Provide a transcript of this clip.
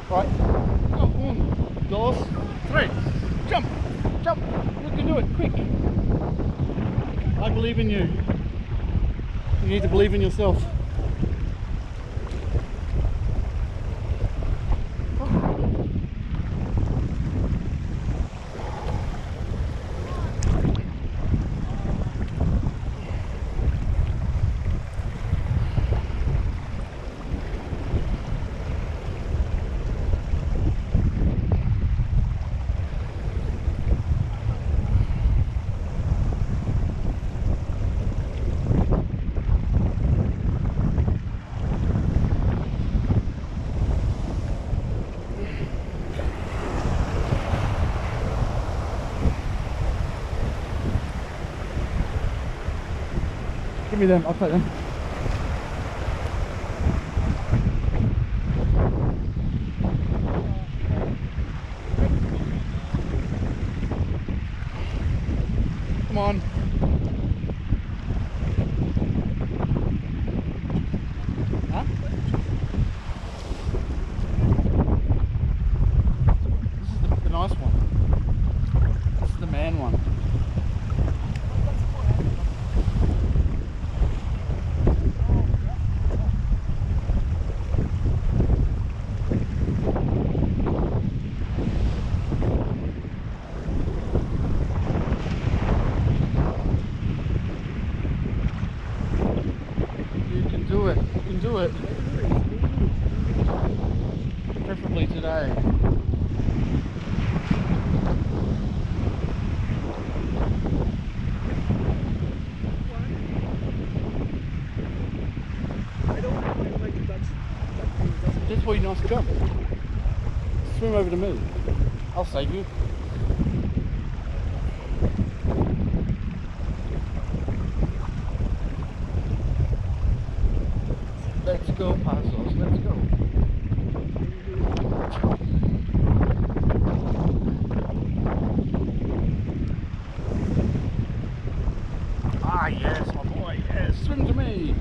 Right. Go. Un, dos, tres. Jump. Jump. You can do it. Quick. I believe in you. You need to believe in yourself. Give me them, I'll take them. Come on. Huh? This is the nice one. This is the man one. Do it. You can do it. Preferably today. I don't want to like that thing doesn't. That's why you nice jump. Swim over to me. I'll save you. Let's go, pazos. Let's go. Ah, yes, my boy. Yes, swim to me.